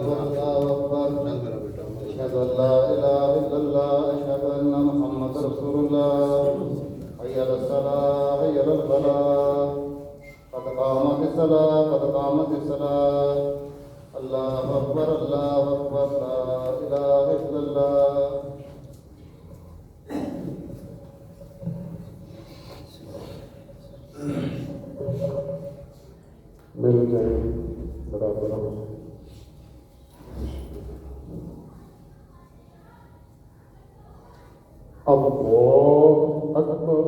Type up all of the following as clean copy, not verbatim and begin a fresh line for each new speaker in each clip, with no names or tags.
الله أكبر أشهد أن لا إله إلا الله أشهد أن محمد رسول الله حي على الصلاة حي على الفلاح قد قامت الصلاة قد قامت الصلاة الله أكبر لا إله إلا الله
मिल जाए बराबर अल्लाह अकबर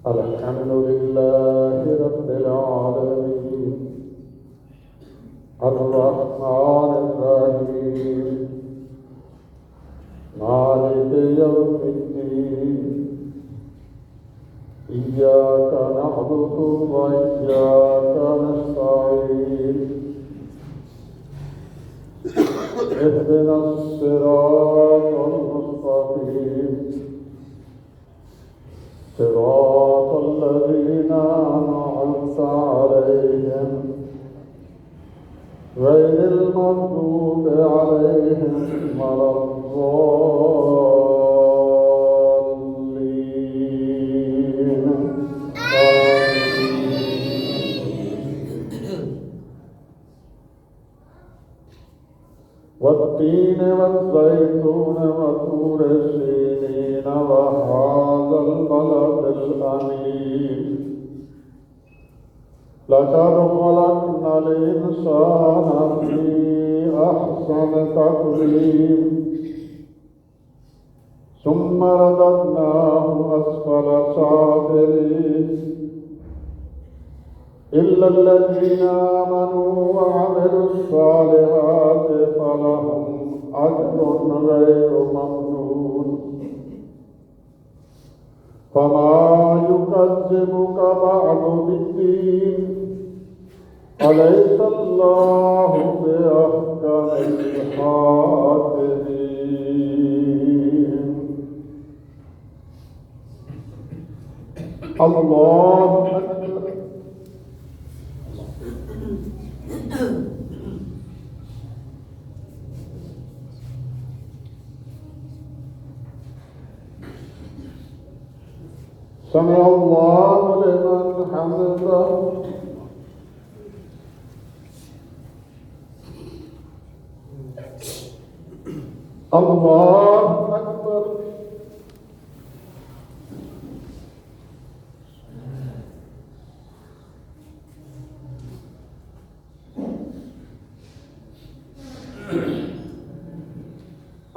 الحمد لله رب العالمين الرحمن الرحيم مالك يوم الدين إياك نعبد وإياك نستعين اهدنا الصراط المستقيم صراط الذين أنعمت عليهم غير المغضوب عليهم ولا الضالين والتين والزيتون وطور سينين وهذا البلد الأمين لقد خلقنا الإنسان في أحسن تقويم ثم رددناه أسفل سافلين إلا الذين آمنوا وعملوا الصالحات فلهم أجر غير ممنون فما يكذبك بعد بالدين أليس الله بأحكم الحاكمين الله أكبر سمع الله لمن حمده الله أكبر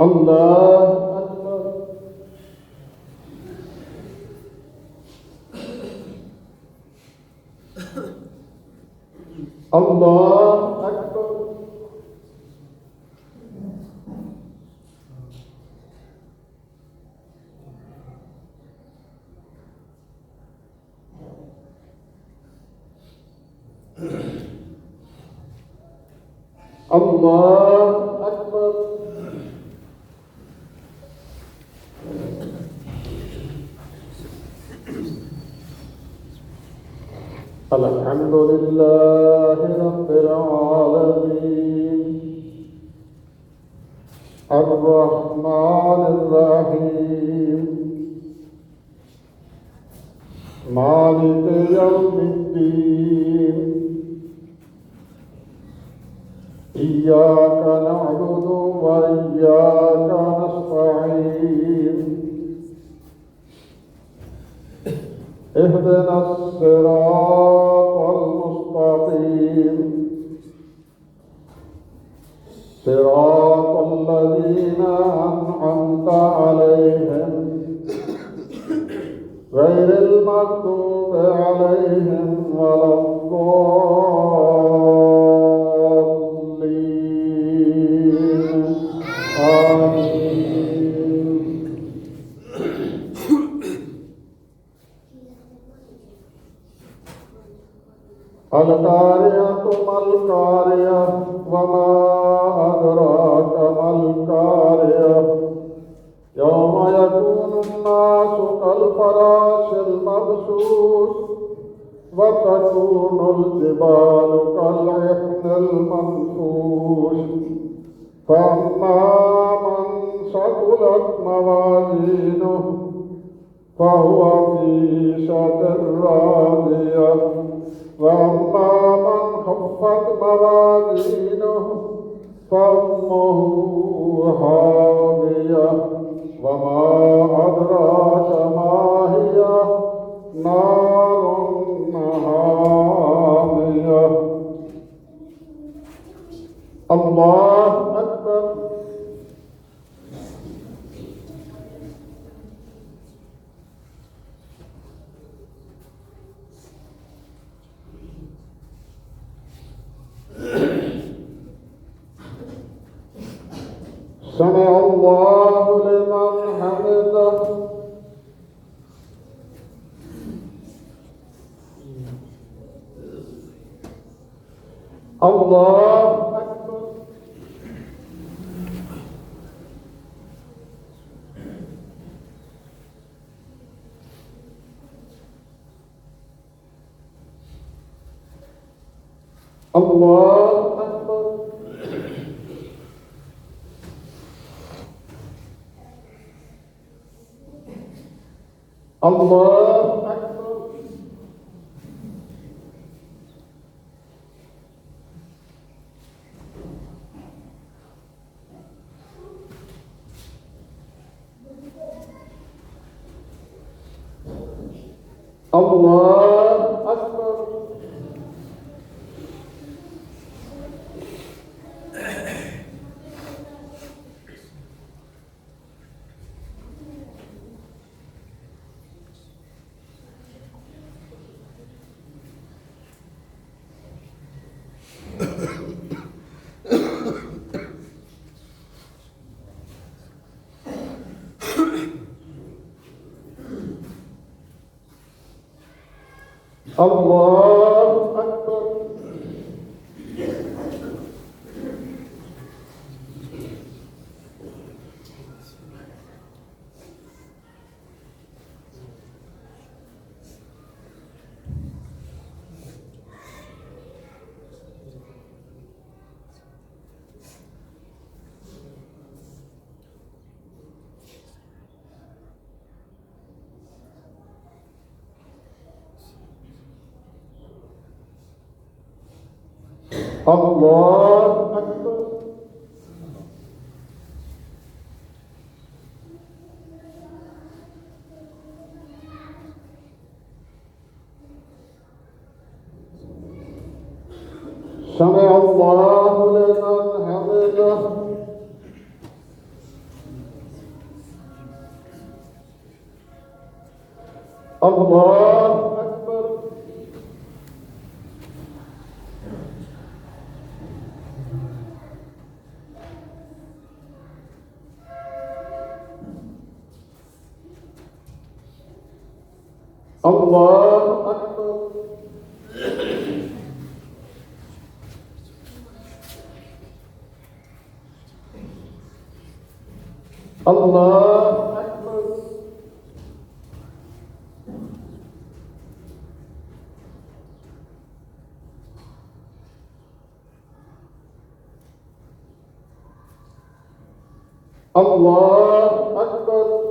الله أكبر الله أكبر الله أكبر الحمد لله رب العالمين الرحمن الرحيم مالك يوم الدين إياك نعبد وإياك نستعين اهدنا الصراط المستقيم صراط الذين أنعمت عليهم غير المغضوب عليهم ولا الضالين آمين القارية ما القارية وما أدراك ما القارية يوم يكون الناس كالفراش المبثوث وتكون الجبال كالعهن المنفوش فأما من ثقلت موازينه فهو في عيشة راضية وأما من خفت موازينه فأمه هاوية وما أدراك ما هي نار حامية. الله أكبر. سمع الله لمن حمده. الله أكبر. الله أكبر. الله أكبر. الله أكبر. الله أكبر. الله أكبر. سمع الله لمن حمده. الله أكبر. الله أكبر. الله أكبر. الله أكبر.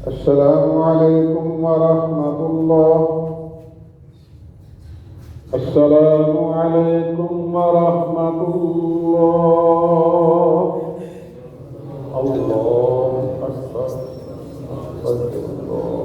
السلام عليكم ورحمة الله. السلام عليكم ورحمة الله. الله أكبر. استغفر الله.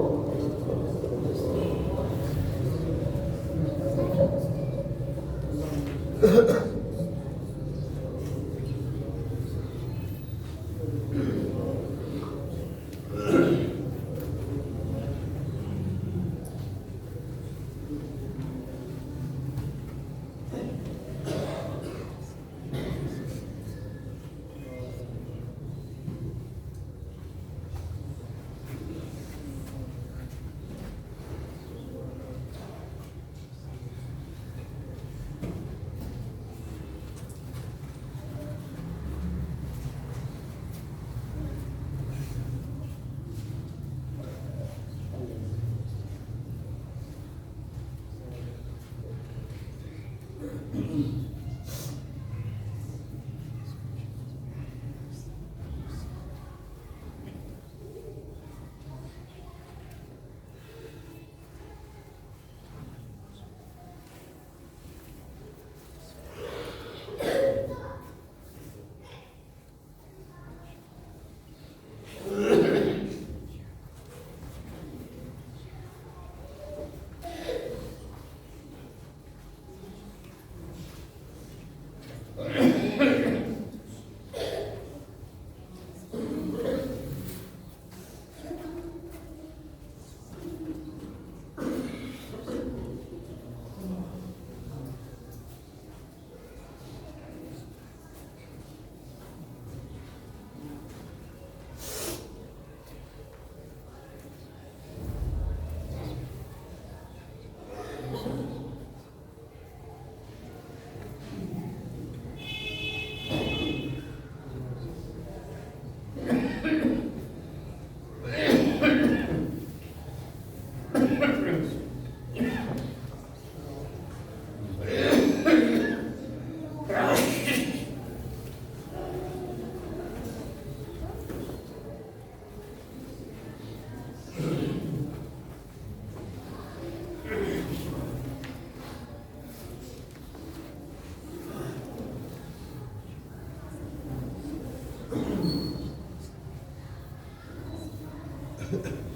Gracias.